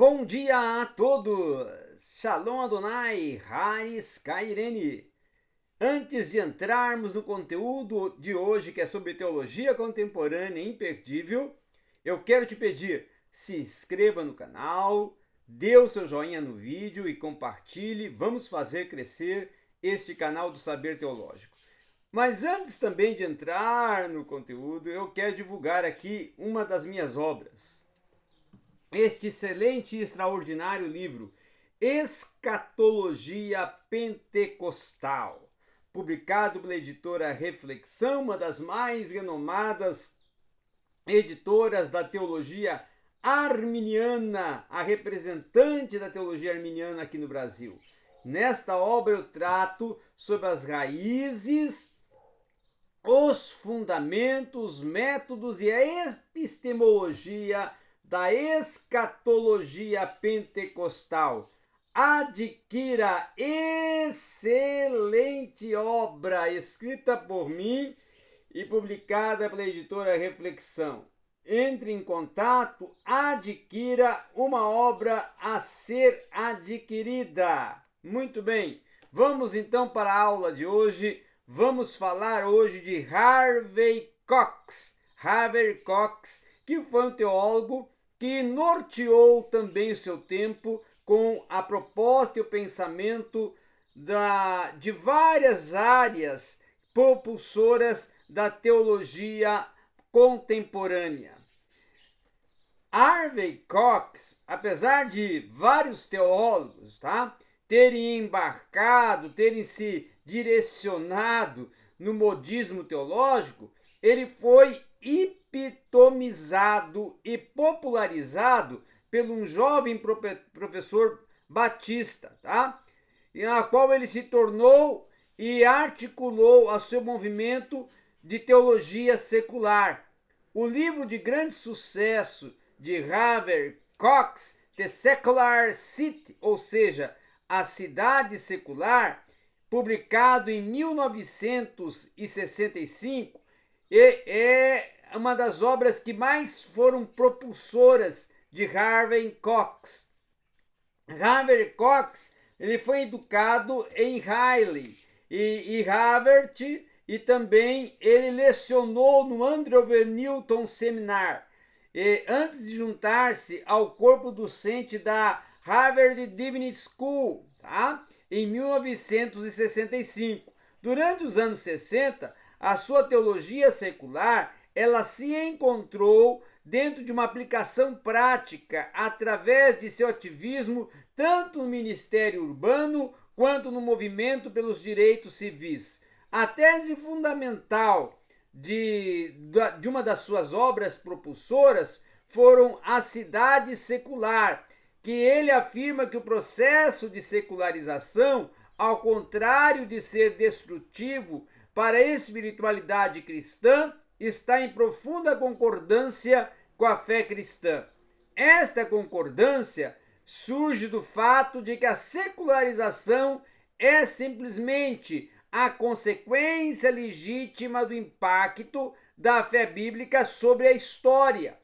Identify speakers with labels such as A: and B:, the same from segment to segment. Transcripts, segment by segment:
A: Bom dia a todos! Shalom Adonai, Haris Kairene. Antes de entrarmos no conteúdo de hoje, que é sobre teologia contemporânea imperdível, eu quero te pedir, se inscreva no canal, dê o seu joinha no vídeo e compartilhe. Vamos fazer crescer este canal do Saber Teológico. Mas antes também de entrar no conteúdo, eu quero divulgar aqui uma das minhas obras. Este excelente e extraordinário livro, Escatologia Pentecostal, publicado pela editora Reflexão, uma das mais renomadas editoras da teologia arminiana, a representante da teologia arminiana aqui no Brasil. Nesta obra eu trato sobre as raízes, os fundamentos, os métodos e a epistemologia da escatologia pentecostal. Adquira excelente obra escrita por mim e publicada pela editora Reflexão. Entre em contato, adquira uma obra a ser adquirida. Muito bem, vamos então para a aula de hoje. Vamos falar hoje de Harvey Cox. Harvey Cox, que foi um teólogo que norteou também o seu tempo com a proposta e o pensamento de várias áreas propulsoras da teologia contemporânea. Harvey Cox, apesar de vários teólogos terem embarcado, terem se direcionado no modismo teológico, ele foi epitomizado e popularizado por um jovem professor batista, na qual ele se tornou e articulou o seu movimento de teologia secular. O livro de grande sucesso de Harvey Cox, The Secular City, ou seja, A Cidade Secular, publicado em 1965, é uma das obras que mais foram propulsoras de Harvey Cox. Harvey Cox ele foi educado em Haile e Harvard, e também ele lecionou no Andrew Newton Seminar, antes de juntar-se ao corpo docente da Harvard Divinity School, em 1965. Durante os anos 60, a sua teologia secular ela se encontrou dentro de uma aplicação prática através de seu ativismo tanto no ministério urbano quanto no movimento pelos direitos civis. A tese fundamental de uma das suas obras propulsoras foram A Cidade Secular, que ele afirma que o processo de secularização, ao contrário de ser destrutivo para a espiritualidade cristã, está em profunda concordância com a fé cristã. Esta concordância surge do fato de que a secularização é simplesmente a consequência legítima do impacto da fé bíblica sobre a história.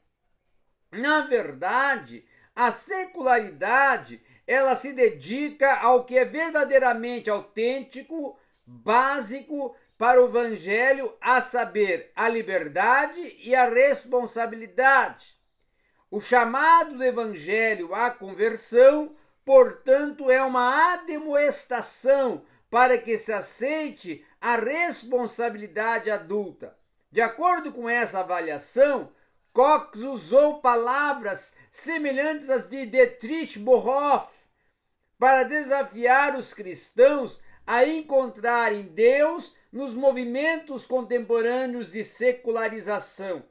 A: Na verdade, a secularidade ela se dedica ao que é verdadeiramente autêntico, básico para o evangelho, a saber, a liberdade e a responsabilidade. O chamado do evangelho à conversão, portanto, é uma admoestação para que se aceite a responsabilidade adulta. De acordo com essa avaliação, Cox usou palavras semelhantes às de Dietrich Bonhoeffer para desafiar os cristãos a encontrarem Deus nos movimentos contemporâneos de secularização.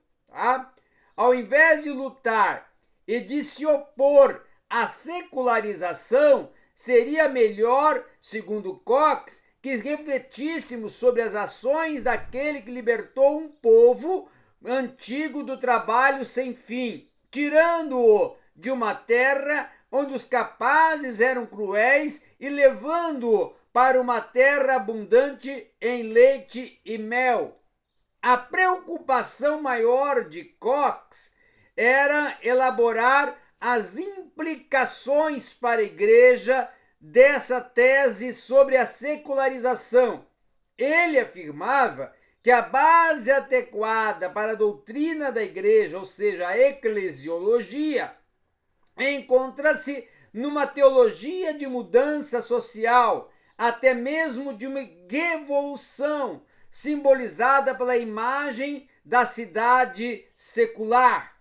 A: Ao invés de lutar e de se opor à secularização, seria melhor, segundo Cox, que refletíssemos sobre as ações daquele que libertou um povo antigo do trabalho sem fim, tirando-o de uma terra onde os capazes eram cruéis e levando-o para uma terra abundante em leite e mel. A preocupação maior de Cox era elaborar as implicações para a igreja dessa tese sobre a secularização. Ele afirmava que a base adequada para a doutrina da igreja, ou seja, a eclesiologia, encontra-se numa teologia de mudança social, até mesmo de uma revolução, simbolizada pela imagem da cidade secular.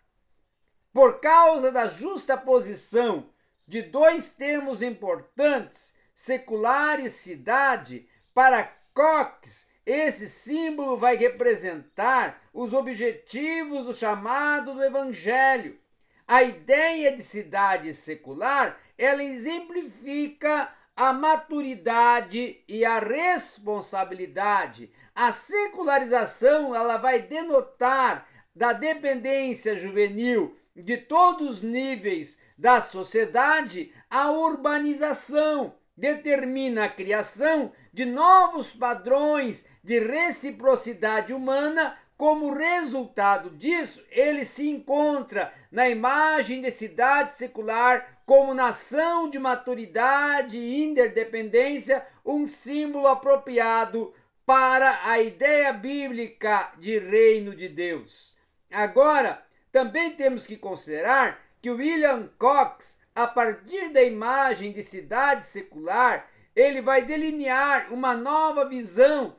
A: Por causa da justaposição de dois termos importantes, secular e cidade, para Cox, esse símbolo vai representar os objetivos do chamado do Evangelho. A ideia de cidade secular, ela exemplifica a maturidade e a responsabilidade. A secularização, ela vai denotar da dependência juvenil de todos os níveis da sociedade. A urbanização determina a criação de novos padrões de reciprocidade humana. Como resultado disso, ele se encontra na imagem de cidade secular como nação de maturidade e interdependência, um símbolo apropriado para a ideia bíblica de reino de Deus. Agora, também temos que considerar que William Cox, a partir da imagem de cidade secular, ele vai delinear uma nova visão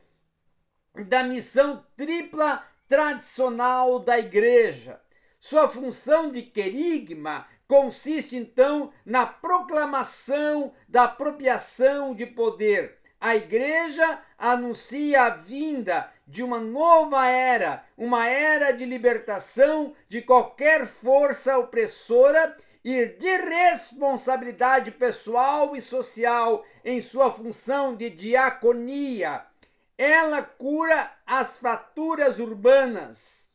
A: da missão tripla tradicional da igreja. Sua função de querigma consiste, então, na proclamação da apropriação de poder. A igreja anuncia a vinda de uma nova era, uma era de libertação de qualquer força opressora e de responsabilidade pessoal e social em sua função de diaconia. Ela cura as fraturas urbanas.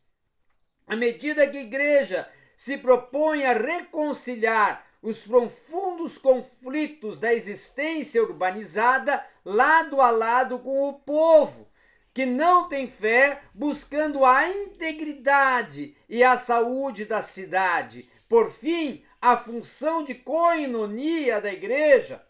A: À medida que a igreja se propõe a reconciliar os profundos conflitos da existência urbanizada lado a lado com o povo, que não tem fé, buscando a integridade e a saúde da cidade. Por fim, a função de coinonia da igreja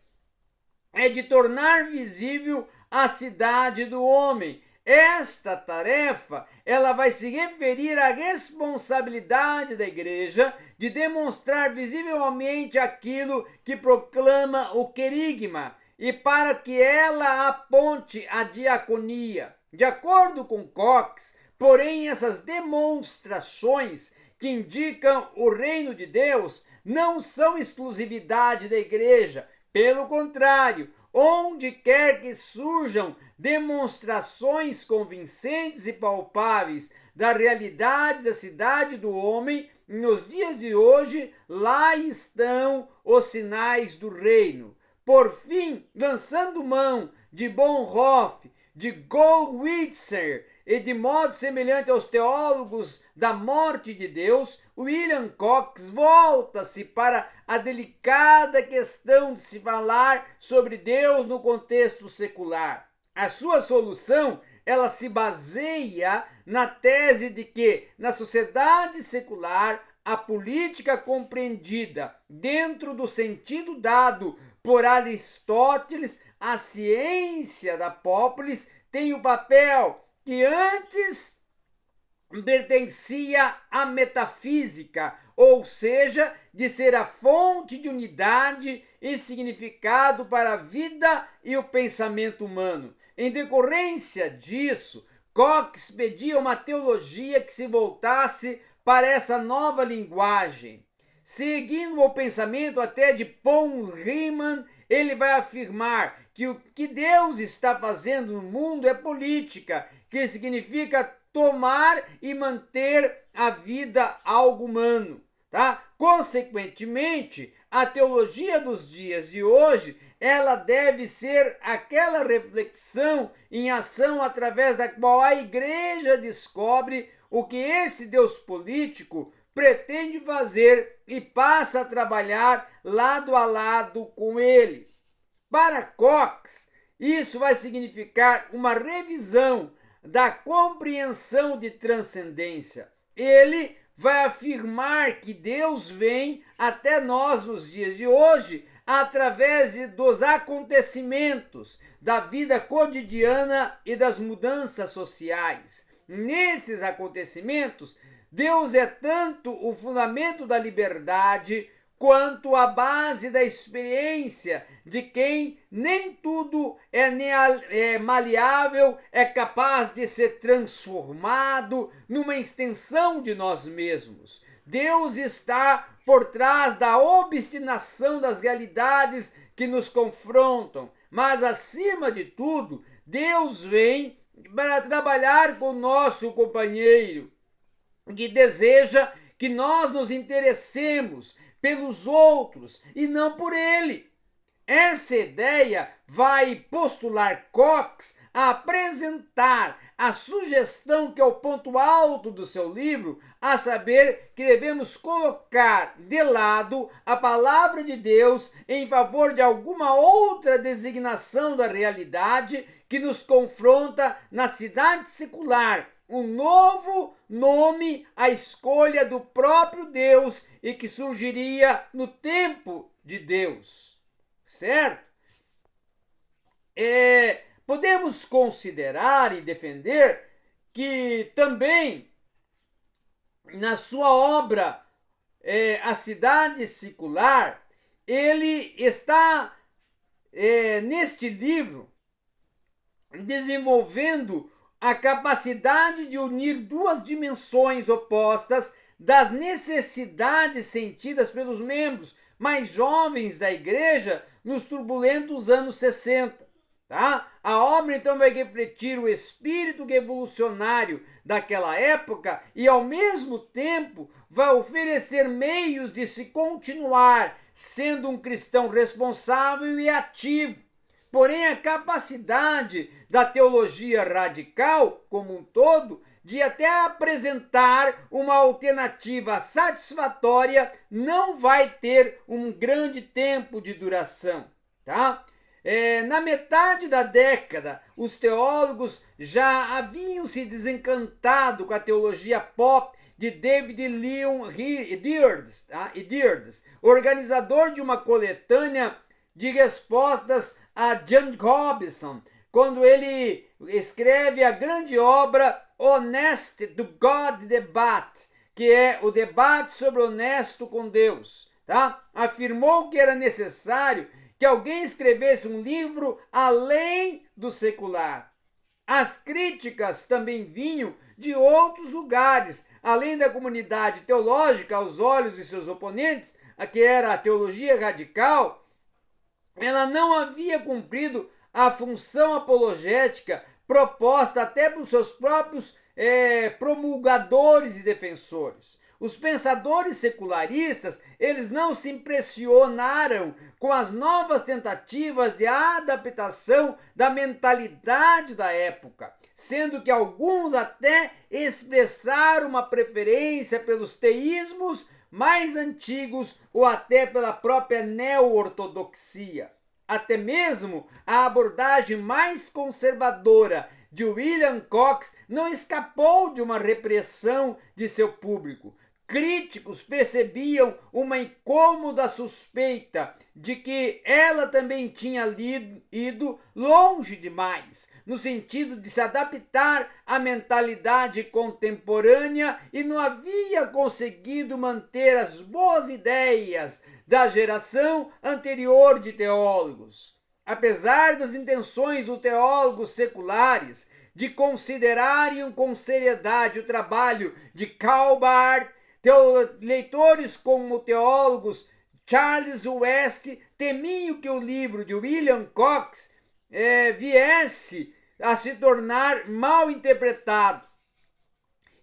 A: é de tornar visível a cidade do homem. Esta tarefa, ela vai se referir à responsabilidade da igreja de demonstrar visivelmente aquilo que proclama o querigma e para que ela aponte a diaconia. De acordo com Cox, porém, essas demonstrações que indicam o reino de Deus não são exclusividade da igreja. Pelo contrário, onde quer que surjam demonstrações convincentes e palpáveis da realidade da cidade do homem, nos dias de hoje, lá estão os sinais do reino. Por fim, lançando mão de Bonhoeffer, de Goldwitzer e de modo semelhante aos teólogos da morte de Deus, William Cox volta-se para a delicada questão de se falar sobre Deus no contexto secular. A sua solução, ela se baseia na tese de que, na sociedade secular, a política compreendida dentro do sentido dado por Aristóteles, a ciência da polis, tem o papel que antes pertencia à metafísica, ou seja, de ser a fonte de unidade e significado para a vida e o pensamento humano. Em decorrência disso, Cox pedia uma teologia que se voltasse para essa nova linguagem. Seguindo o pensamento até de Paul Riemann, ele vai afirmar que o que Deus está fazendo no mundo é política, que significa tomar e manter a vida algo humano, tá? Consequentemente, a teologia dos dias de hoje, ela deve ser aquela reflexão em ação através da qual a igreja descobre o que esse Deus político pretende fazer e passa a trabalhar lado a lado com ele. Para Cox, isso vai significar uma revisão da compreensão de transcendência. Ele vai afirmar que Deus vem até nós nos dias de hoje através dos acontecimentos da vida cotidiana e das mudanças sociais. Nesses acontecimentos, Deus é tanto o fundamento da liberdade quanto a base da experiência de quem nem tudo é maleável, é capaz de ser transformado numa extensão de nós mesmos. Deus está por trás da obstinação das realidades que nos confrontam, mas acima de tudo, Deus vem para trabalhar com o nosso companheiro, que deseja que nós nos interessemos pelos outros e não por ele. Essa ideia vai postular Cox a apresentar a sugestão que é o ponto alto do seu livro, a saber que devemos colocar de lado a palavra de Deus em favor de alguma outra designação da realidade que nos confronta na cidade secular, um novo nome à escolha do próprio Deus e que surgiria no tempo de Deus, certo? Podemos considerar e defender que também na sua obra A Cidade Secular, ele está neste livro desenvolvendo a capacidade de unir duas dimensões opostas das necessidades sentidas pelos membros mais jovens da igreja nos turbulentos anos 60. Tá? A obra então vai refletir o espírito revolucionário daquela época e ao mesmo tempo vai oferecer meios de se continuar sendo um cristão responsável e ativo. Porém, a capacidade da teologia radical, como um todo, de até apresentar uma alternativa satisfatória, não vai ter um grande tempo de duração. Tá? Na metade da década, os teólogos já haviam se desencantado com a teologia pop de David Leon Edwards, organizador de uma coletânea de respostas a John Robinson, quando ele escreve a grande obra Honest to God Debate, que é o debate sobre honesto com Deus. Tá? Afirmou que era necessário que alguém escrevesse um livro além do secular. As críticas também vinham de outros lugares, além da comunidade teológica aos olhos de seus oponentes, que era a teologia radical. Ela não havia cumprido a função apologética proposta até por seus próprios promulgadores e defensores. Os pensadores secularistas, eles não se impressionaram com as novas tentativas de adaptação da mentalidade da época, sendo que alguns até expressaram uma preferência pelos teísmos mais antigos ou até pela própria neo-ortodoxia. Até mesmo a abordagem mais conservadora de William Cox não escapou de uma repressão de seu público. Críticos percebiam uma incômoda suspeita de que ela também tinha ido longe demais, no sentido de se adaptar à mentalidade contemporânea e não havia conseguido manter as boas ideias da geração anterior de teólogos. Apesar das intenções dos teólogos seculares de considerarem com seriedade o trabalho de Karl Barth, leitores como teólogos Charles West temiam que o livro de William Cox viesse a se tornar mal interpretado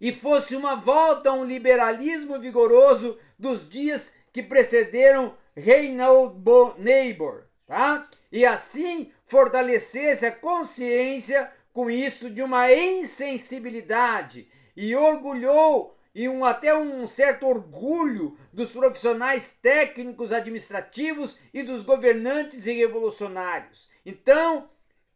A: e fosse uma volta a um liberalismo vigoroso dos dias que precederam Reinhold Niebuhr, tá? E assim fortalecesse a consciência com isso de uma insensibilidade e orgulhou e até um certo orgulho dos profissionais técnicos administrativos e dos governantes e revolucionários. Então,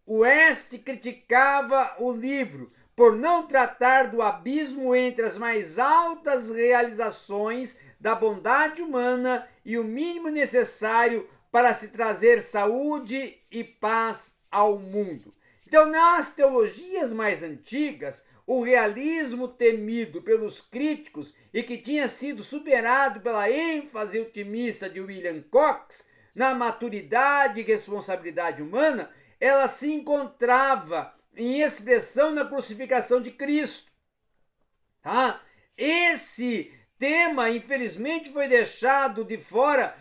A: West criticava o livro por não tratar do abismo entre as mais altas realizações da bondade humana e o mínimo necessário para se trazer saúde e paz ao mundo. Então, nas teologias mais antigas, o realismo temido pelos críticos e que tinha sido superado pela ênfase otimista de William Cox na maturidade e responsabilidade humana, ela se encontrava em expressão na crucificação de Cristo. Tá? Esse tema, infelizmente, foi deixado de fora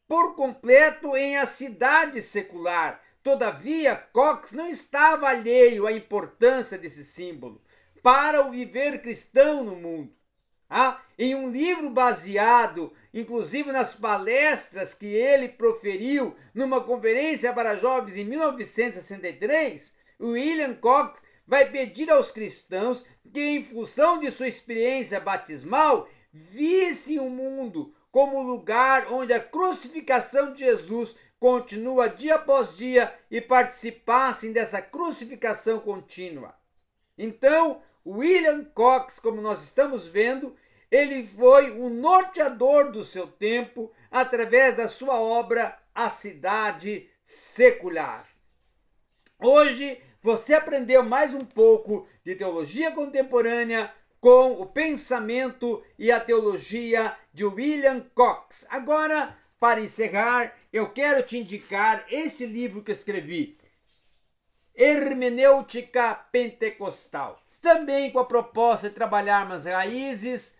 A: por completo em A Cidade Secular. Todavia, Cox não estava alheio à importância desse símbolo para o viver cristão no mundo. Em um livro baseado, inclusive, nas palestras que ele proferiu numa conferência para jovens em 1963, William Cox vai pedir aos cristãos que, em função de sua experiência batismal, vissem o mundo como lugar onde a crucificação de Jesus continua dia após dia e participassem dessa crucificação contínua. Então, William Cox, como nós estamos vendo, ele foi o norteador do seu tempo através da sua obra A Cidade Secular. Hoje você aprendeu mais um pouco de teologia contemporânea com o pensamento e a teologia de William Cox. Agora, para encerrar, eu quero te indicar esse livro que escrevi, Hermenêutica Pentecostal. Também com a proposta de trabalhar as raízes,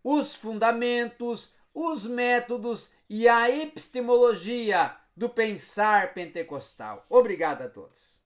A: os fundamentos, os métodos e a epistemologia do pensar pentecostal. Obrigado a todos.